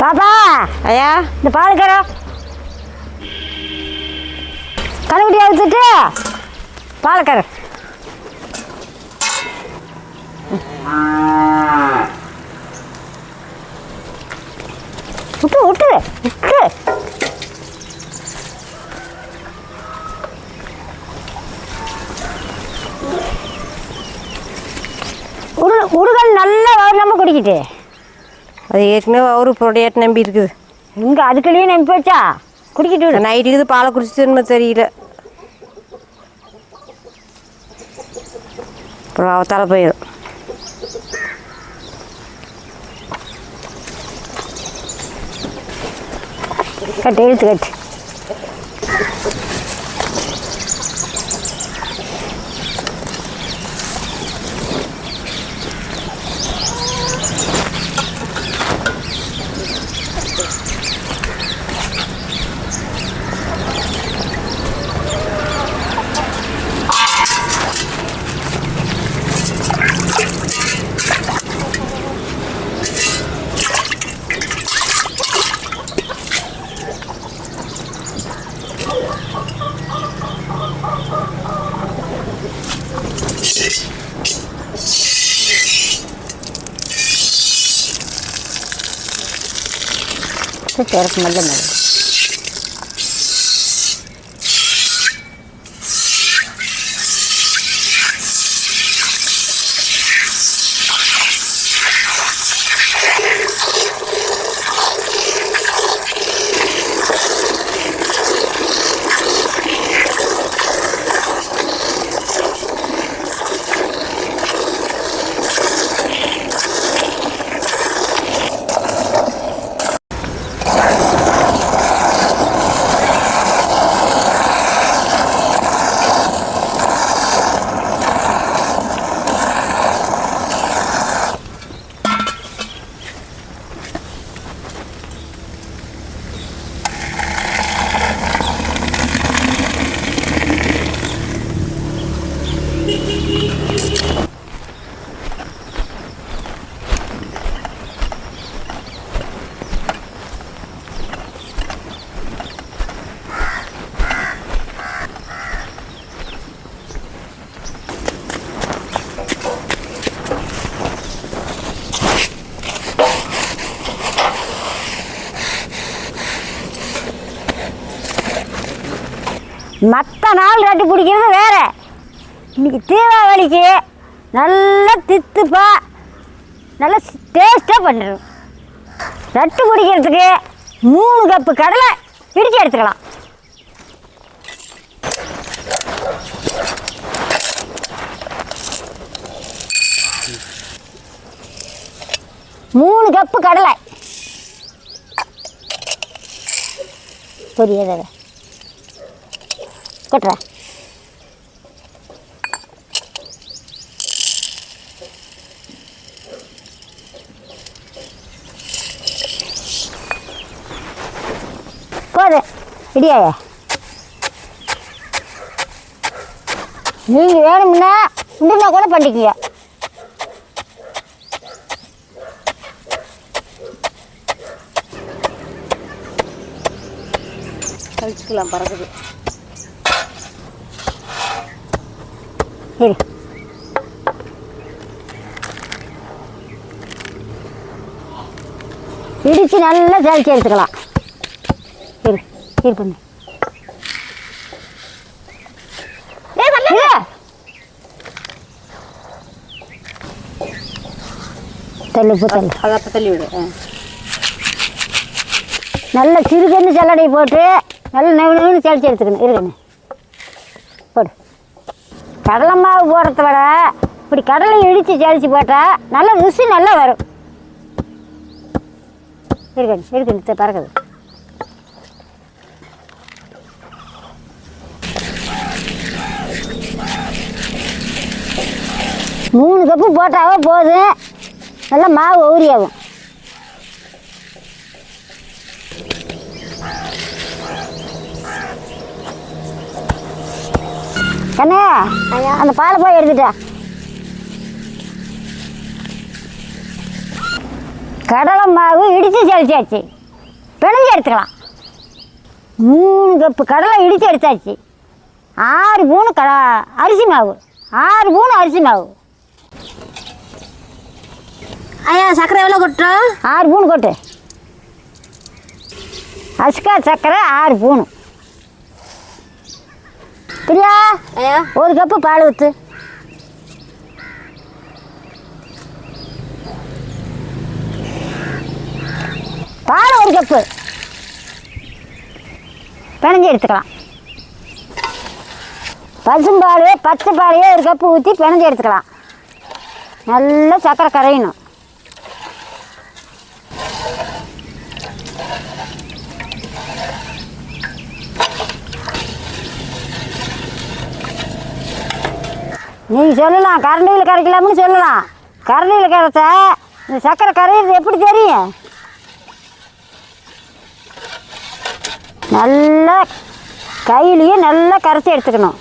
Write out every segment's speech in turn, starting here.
பாப்பா ஐயா இந்த பால் கரம் கழுவிட்டி அவுத்துட்டு பால் கரம் விட்டு விட்டு விட்டு உருகல் நல்லா வரலாமல் குடிக்கிட்டு அது ஏற்கனவே அவரு ப்ரொடையாட் நம்பி இருக்குது. இங்கே அதுக்குள்ளேயே நம்பி போச்சா குடிக்கிட்டு நைட்டுக்கு பாலை குடிச்சிட்டுன்னு தெரியல. அப்புறம் அவத்தால போயிடும். கட்டு இழுத்து கட்டு திறக்கு நல்ல மேலே மற்ற நாள் ரட்டு பிடிக்கிறது வேறு. இன்றைக்கி தீபாவளிக்கு நல்லா தித்துப்பா நல்லா டேஸ்ட்டாக பண்ணிடும். ரட்டு பிடிக்கிறதுக்கு 3 கப்பு கடலை பிடிச்சி எடுத்துக்கலாம். மூணு கப்பு கடலை புரியுது கொட்டுற போது இடியாயா. நீங்கள் வேணும்னா உண்டுனா கூட பண்ணிக்கங்க. கழிச்சுக்கலாம் பறக்குது. சரி இடித்து நல்லா ஜலிச்சு எடுத்துக்கலாம். சரி சரி பண்ணு தள்ளு இப்போ தள்ளு அதை தள்ளி விடு. நல்ல சிறுகன்னு சல்லடை போட்டு நல்லா நெவுன்னு ஜலிச்சு எடுத்துக்கணும். இருக்கணும் போடு. கடலை மாவு போடுறத விட இப்படி கடலை இடித்து ஜலிச்சு போட்டால் நல்ல ருசி நல்லா வரும். இருக்கணும் பறக்குது. மூணு கப்பு போட்டாவே போதும். நல்லா மாவு ஊறியாகும். கண்ணே அந்த பாலை போய் எடுத்துட்டா. கடலை மாவு இடித்து செழிச்சாச்சு, பிணைஞ்சி எடுத்துக்கலாம். 3 கப்பு கடலை இடித்து எடுத்தாச்சு. 6 பூணு அரிசி மாவு, 6 பூணு அரிசி மாவு. ஐயா சர்க்கரை எவ்வளோ கொட்டுறோம்? 6 பூணு கொட்டு. அஸ்கா சர்க்கரை 6 பூணு. பிரியா ஐயா 1 கப்பு பால் ஊற்று. பால் 1 கப்பு பிணைஞ்சி எடுத்துக்கலாம். பசும்பால் பச்சை பாலையே 1 கப்பு ஊற்றி பிணைஞ்சி எடுத்துக்கலாம். நல்லா சர்க்கரை கரையணும். நீங்கள் சொல்லலாம் கரண்டியில் கரைக்கலாம்னு சொல்லலாம். கரண்டியில் கரைச்சா இந்த சர்க்கரை கரையிறது எப்படி தெரியும்? நல்லா கையிலேயே நல்லா கரைச்சி எடுத்துக்கணும்.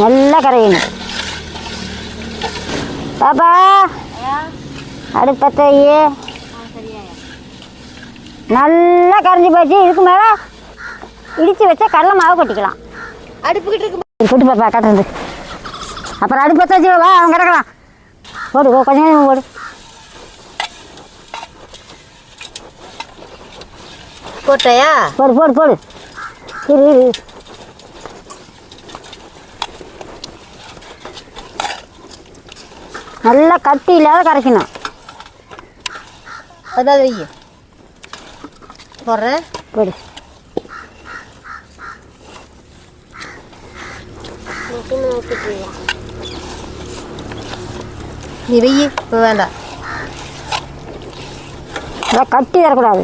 நல்லா கரையணும். பாப்பா அடுப்பத்தையே நல்லா கரைஞ்சி போச்சு. இதுக்கு மேலே இடித்து வச்சா கடலை மாவு கொட்டிக்கலாம். அடுப்புக்கிட்டு இருக்கு. கொட்டு பாப்பா கட்டுறது. அப்புறம் அடுப்பத்தை வச்சு வா, அவன் கிடக்கலாம். போடு கொஞ்சம் கொஞ்சம் போடு. போட்டையா? போடு போடு போடு. இரு இரு. நல்லா கட்டி இல்லாத கரைக்கணும். அதாவது வைய போடுறேன். போடு. நீ வெய்யி இப்போ வேண்டாம். நல்லா கட்டி தரக்கூடாது.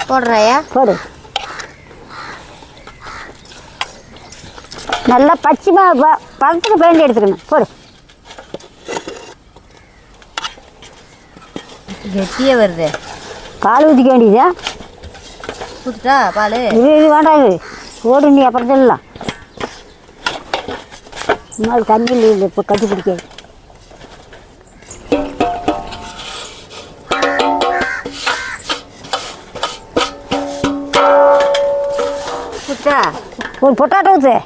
போடுறாயா? போடு. நல்லா பச்சைமா பழத்துக்கு பேண்டி எடுத்துக்கணும். போடு. கெட்டியே வருது. பால் ஊற்றிக்க வேண்டியதா? ஊற்றுட்டா பால்? இது வேண்டாது. போடு நீ அப்புறம் சொல்லலாம். இன்னொரு தண்ணியில் இல்லை இப்போ கட்டி பிடிக்காது. ஊற்றா? ஒரு பொட்டாட்டோ ஊற்று.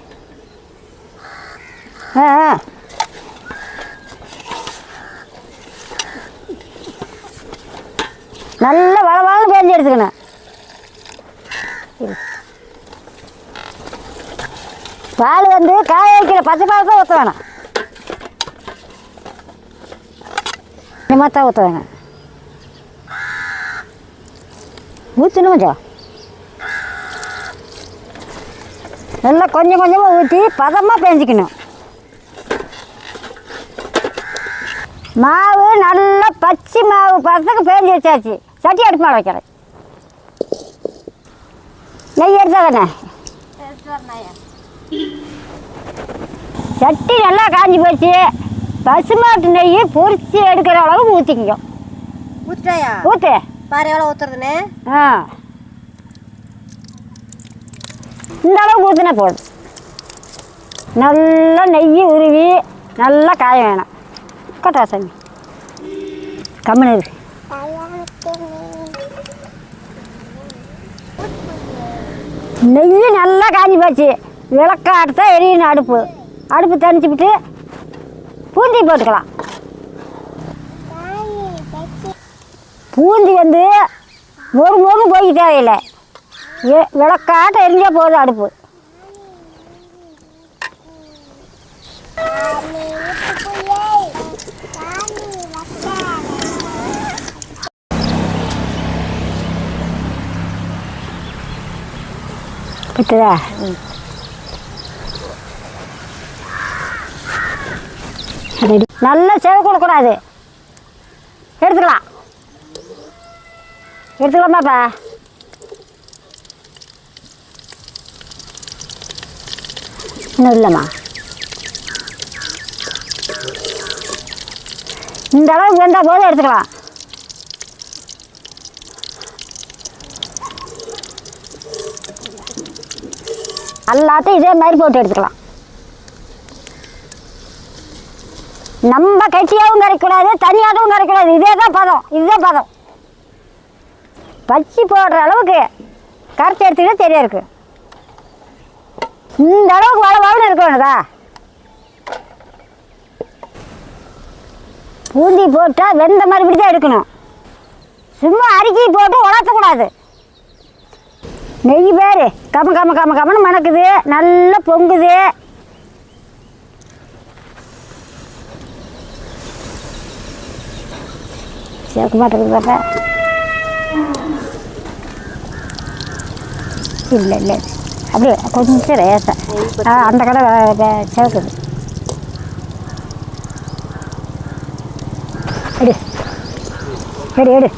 நல்லா வளவளன்னு பேஞ்சு எடுத்துக்கணும். பால் வந்து காய வைக்கிற பச்சை பால் தான் ஊற்ற வேணாம். நிமத்தான் ஊற்ற வேணாம். ஊற்றணும் கொஞ்சம். நல்லா கொஞ்சம் கொஞ்சமாக ஊற்றி பதமாக பேஞ்சிக்கணும். மாவு நல்லா பச்சை மாவு பதத்துக்கு பேஞ்சு வச்சாச்சு. சட்டி அடுப்பு மேலே வைக்கிறேன். நெய் எடுத்தாதானே? சட்டி நல்லா காஞ்சி போச்சு. பசுமாட்டு நெய் பொரிச்சு எடுக்கிற அளவுக்கு ஊற்றிக்கோ. ஊற்றுட்டாயா? ஊற்று. பாரு எவ்வளோ ஊற்றுறதுன்னு. இந்த அளவுக்கு ஊற்றினா போதும். நல்லா நெய் உருவி நல்லா காய வேணும். கட்டா சாமி கம்முன்னு இருக்கு. நெய் நல்லா காஞ்சி போச்சு. விளக்காட்டத்தான் எரியணும். அடுப்பு தணிச்சு விட்டு பூந்தி போட்டுக்கலாம். பூந்தி வந்து மொறு போய்க்க தேவையில்லை. விளக்காட்டம் எரிஞ்சால் போதும் அடுப்பு. பத்துதா? நல்லா செவக்கூடக்கூடாது. எடுத்துக்கலாம். எடுத்துக்கலாமாப்பா? இன்னும் இல்லைம்மா. இந்த அளவுக்கு வெந்தால் போதும், எடுத்துக்கலாம். எல்லாத்தையும் இதே மாதிரி போட்டு எடுத்துக்கலாம். நம்ம கட்சியாகவும் கரைக்கூடாது, தனியாகவும் கரைக்கூடாது. இதே தான் பதம், இதுதான் பதம். பச்சி போடுற அளவுக்கு கரைச்சி எடுத்துக்கிட்டே சரியா இருக்கு. இந்த அளவுக்கு வளவாக இருக்க வேணுதா? பூந்தி போட்டால் வெந்த மாதிரி இப்படி தான் எடுக்கணும். சும்மா அரிக்கி போட்டு உலர்த்தக்கூடாது. நெய் பேர் கம கம கம கமன்னு மணக்குது, நல்லா பொங்குது. சேர்க்க மாட்டேங்குது பார்த்தா. இல்லை இல்லை அப்படியே கொஞ்சம் ரேசா அந்த கடை சேர்க்குது. எடு எடு எடு.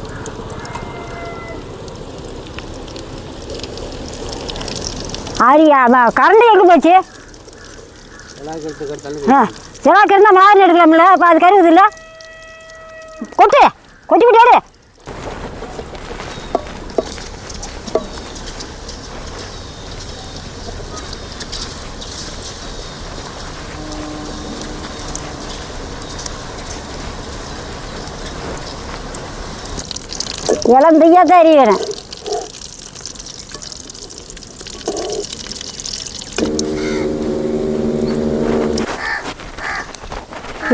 ஆரியா கரண்ட் எங்கே போச்சு? செலாக்கு இருந்தால் மாதிரி எடுக்கலாம்ல. இப்போ அது கருவுது இல்லை. கொட்டு கொட்டி விட்டு எடு. இளந்தையா தான் எறிவேன்.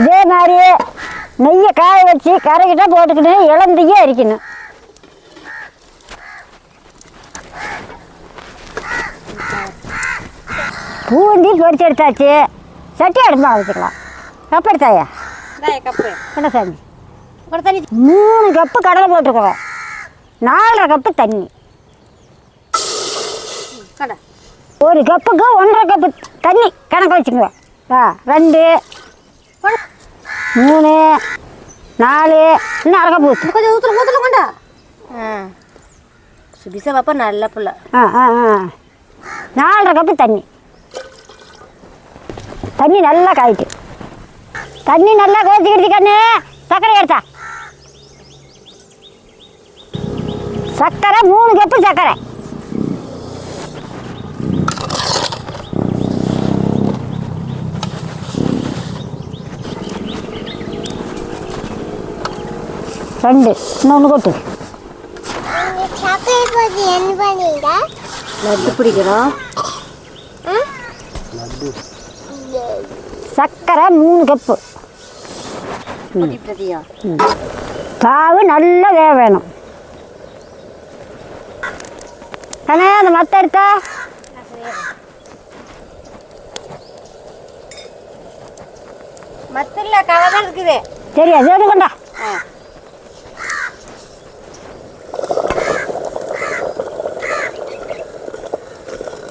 இதே மாதிரி நெய்யை காய வச்சு கரைக்கிட்ட போட்டுக்கணும். இளந்தையா அரிக்கணும். பூந்தி பொரிச்சு எடுத்தாச்சு. சட்டி அடுப்பா வச்சுக்கலாம். கப்பு எடுத்தாயா? என்ன சாமி? 3 கப்பு கடலை போட்டுக்கிறோம். 4.5 கப்பு தண்ணி. 1 கப்புக்கு 1.5 கப்பு தண்ணி கணக்கு வச்சுக்கோங்க. 2 3 4 இன்னும் 1/2 கப்பு ஊற்று. கொஞ்சம் ஊற்றுல கொண்டா. சுபிசா பாப்பா நல்ல பிள்ளை. 4.5 கப்பு தண்ணி. தண்ணி நல்லா காய்ட்டு. தண்ணி நல்லா கோச்சிக்கிடுச்சு கண்ணு. சர்க்கரை எடுத்தா. சர்க்கரை 3 கப்பு சர்க்கரை. ரெண்டு இன்னொன்று கொட்டு. லட்டு பிடிக்கிறோம். சர்க்கரை 3 கப்பு. பாவு நல்லா வேக வேணும். கண்ணே அந்த மத்த எடுத்தா. மத்தில கதை தான் இருக்குது. சரியா சேர்த்து கொண்டா.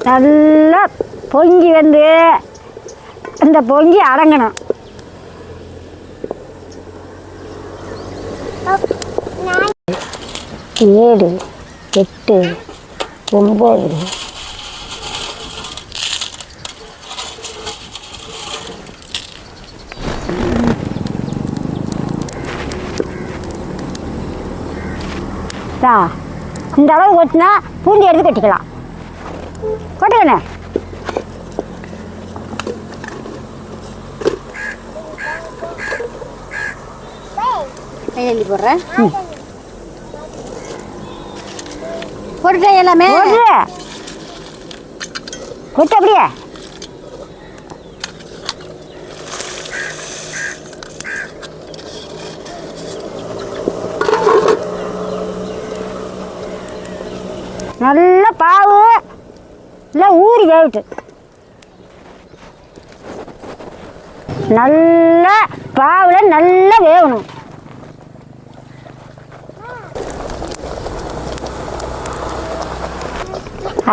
நல்லா பொங்கி வந்து இந்த பொங்கி அடங்கணும். ஏழு 8 9 இந்த அளவு கொட்டினா பூண்டி எடுத்து கட்டிக்கலாம். கொட்டுக்கண்ணே. கையெழுதி போடுறேன். போட்டுட்டேன் எல்லாமே. கொட்டு அப்படியே. நல்ல பாவு இல்லை ஊறி வேவிட்டு. நல்லா பாவில் நல்லா வேகணும்.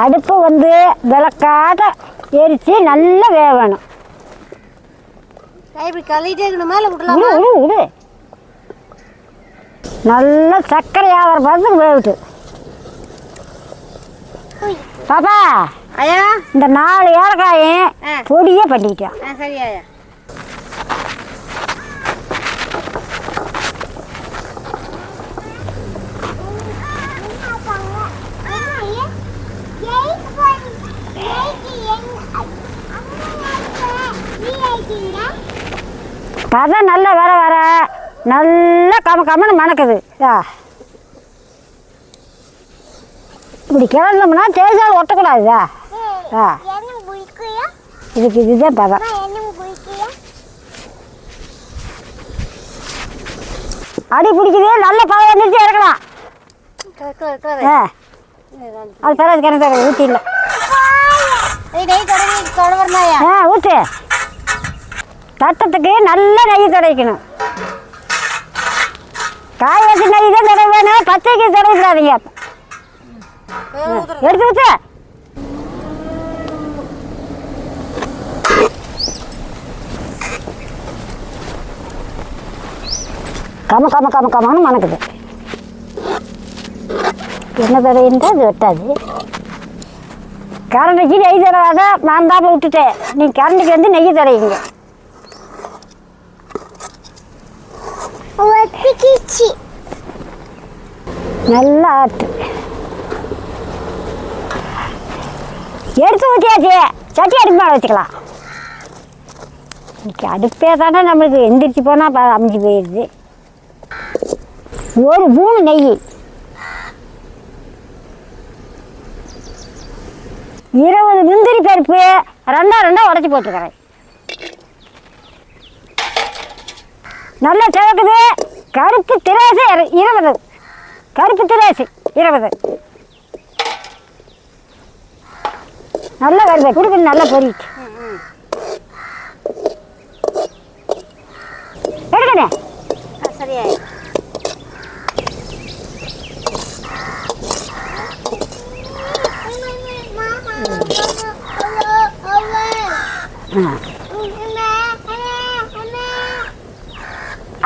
அடுப்பு வந்து விளக்காத எரிச்சு நல்லா வேகணும். இப்படி கழுவிட்டே இருக்கணுமா இல்லை விடலாம்? விடு விடு. நல்லா சர்க்கரை ஆகிற பதத்துக்கு வேவிட்டு. பாப்பா ஐயா இந்த 4 ஏலக்காயும் பொடியே பண்ணிக்கிட்டா. சரி ஐயா. கதை நல்லா வர நல்லா கமன்னு மணக்குது. இப்படி கிளந்தோம்னா தேசால் ஒட்டக்கூடாதுதா. இதுக்கு இதுதான் பதம். அடி பிடிக்குது, நல்ல பதம் வந்துட்டு இறக்கலாம். அது தராது கிணத்து ஊற்றி இல்லை. ஊற்று. தட்டத்துக்கு நல்ல நெய் தடைக்கணும். காய வச்சு நெய் தான் தடவை வேணும், பச்சைக்கு தடவிடாதீங்க. எடுத்து ஊற்று. கமன்னு மணக்குது. என்ன தடையின்றா அது வெட்டாது. கரண்டிக்கு நெய் தடவாத, நான் தான் விட்டுட்டேன். நீ கரண்டிக்கு வந்து நெய் தடையுங்க. நல்லா ஆட்டு. எடுத்து ஊற்றியாச்சு. சட்டி அடுப்பு மேலே வச்சுக்கலாம். இன்னைக்கு அடுப்பே தானே நம்மளுக்கு எந்திரிச்சு போனால் அமைஞ்சு போயிடுது. ஒரு பூணு நெய், 20 முந்திரி பருப்பு ரெண்டா உடச்சி போட்டுக்கிறேன். நல்லா சிவக்குது. கருப்பு திராசு 20. கருப்பு திராசு 20. நல்லா வருது. கொடுக்கணும் நல்லா பொறிட்டு எடுக்கணே. சரியா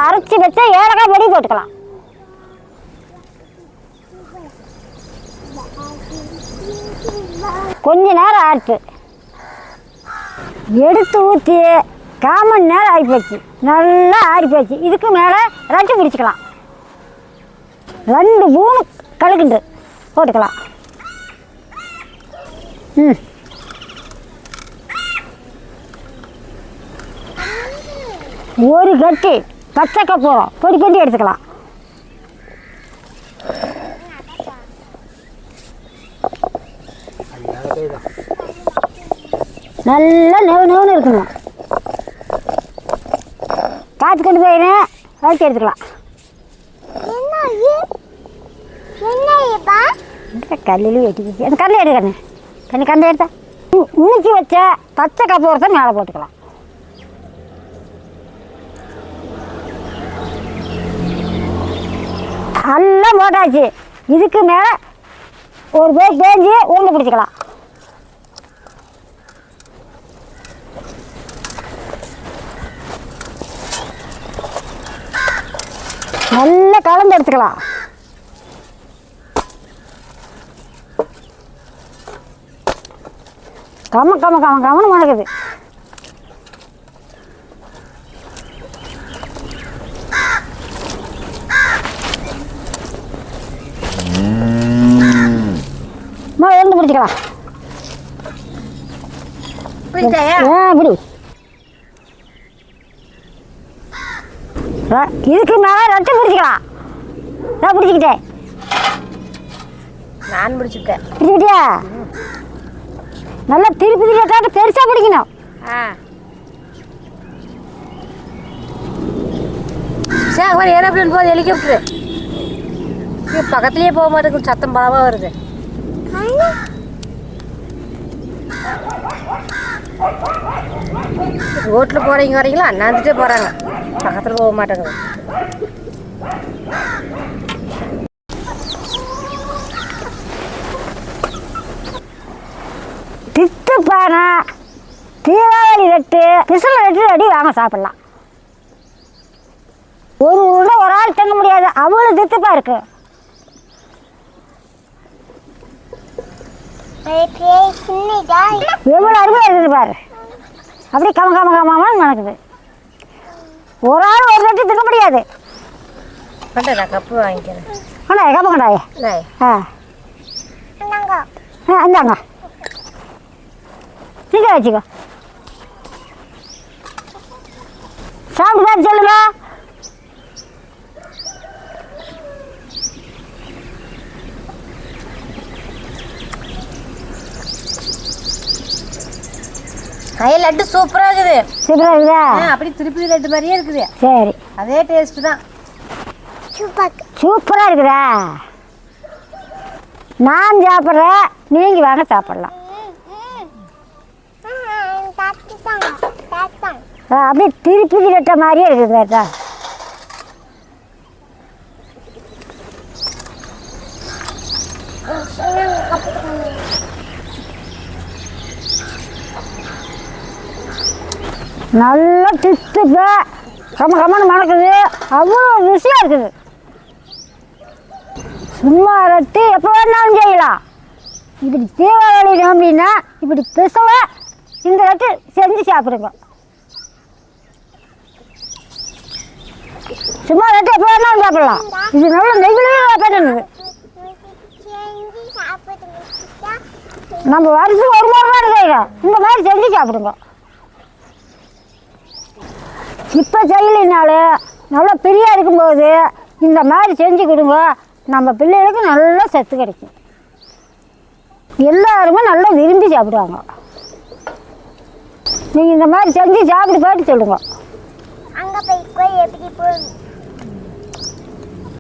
அரைச்சி வச்சா ஏலக்காய் பொடி போட்டுக்கலாம். கொஞ்ச நேரம் ஆச்சு. எடுத்து ஊற்றி 1/4 மணி நேரம் ஆகிப்போச்சு. நல்லா ஆறிப்போச்சு. இதுக்கு மேலே ரட்டி பிடிச்சிக்கலாம். 2 பூணு கழுகுண்டு போட்டுக்கலாம். ஒரு கட்டி பச்சை கற்பூரம் பொடி பொடி எடுத்துக்கலாம். நல்லா நெவுன்னு இருக்கணும். காய்ச்சி கொண்டு போயிடுறேன். வச்சு எடுத்துக்கலாம். கல்லிலும் வெட்டிக்கிச்சு. அந்த கல்லை எடுக்கணும். கண்டை எடுத்தா இன்னைக்கு வச்ச பச்சை கற்பூரத்தை மேலே போட்டுக்கலாம். எல்லாம் போட்டாச்சு. இதுக்கு மேலே ஒரு பேர் பேஞ்சு உருண்டை பிடிச்சிக்கலாம். நல்லா கலந்து எடுத்துக்கலாம். கமன்னு மணக்குது. எழுந்து பிடிச்சிக்கலாம். இப்படி இதுக்கு மேலே ரட்டு பிடிச்சிக்கலாம். நான் பிடிச்சிக்கிட்டேன். நான் பிடிச்சிக்கிட்டேன். பிடிச்சிக்கிட்டியா? நல்லா திருப்பி கேட்டாட்டு பெருசாக பிடிக்கணும். சரி ஏரோப்ளேன் போகுது. ஹெலிகாப்டரு பக்கத்துலேயே போக மாட்டேங்குது. சத்தம் பலமாக வருது. ரோட்டில் போகிறீங்க வரீங்களா? அண்ணாந்துட்டே போகிறாங்க. பக்கத்தில் போக மாட்டேங்குது. பித்து பானை, தீபாவளி வெட்டு, பிசல் வெட்டு அடி வாங்க சாப்பிட்லாம். ஒரு உருண்டை ஒரு ஆள் தங்க முடியாது. அவ்வளோ தித்துப்பா இருக்கு. எவ்வளோ அருமையாக இருக்குது பாரு. அப்படியே கமன்னு நடக்குது. ஒரு ஆள் ஒரு ரொட்டி திங்க முடியாது. நான் கப்பு வாங்கிக்கிறேன். கப்பு கண்டாயே. இந்தாங்க நீங்க வச்சுக்கோ. சாப்பிட்டு பார்த்து சொல்லுங்க. லட்டு சூப்பரா இருக்குது. சூப்பராக இருக்குதா? அப்படி திருப்பதி லட்டு மாதிரியே இருக்குது. சரி, அதே டேஸ்ட் தான். சூப்பராக இருக்குதா? நான் சாப்பிட்றேன், நீங்கள் வாங்க சாப்பிட்லாம். அப்படியே திருப்பதி லட்டை மாதிரியே இருக்குது கேட்டா. நல்லா தித்துக்கு கம்மன்னு மணக்குது, அவ்வளோ ருசியாக இருக்குது. சும்மா லட்டு எப்போ வேணாலும் செய்யலாம். இப்படி தீபாவளி நோம்பின்னா இப்படி பிசவ இந்த லட்டு செஞ்சு சாப்பிடுங்க. சும்மா லட்டு எப்போ வேணாலும் சாப்பிடலாம். இது நல்ல நெகிழியாக பண்ணுது. நம்ம வருஷம் ஒரு முறை தான் செய்யலாம். இந்த மாதிரி செஞ்சு சாப்பிடுங்க. இப்போ செய்யலைனாலும் நல்லா பெரியா இருக்கும்போது இந்த மாதிரி செஞ்சு கொடுங்க. நம்ம பிள்ளைகளுக்கு நல்லா சத்து கிடைக்கும். எல்லாருமே நல்லா விரும்பி சாப்பிடுவாங்க. நீங்கள் இந்த மாதிரி செஞ்சு சாப்பிட்டு பார்த்து சொல்லுங்கள். அங்கே போய் எப்படி போய்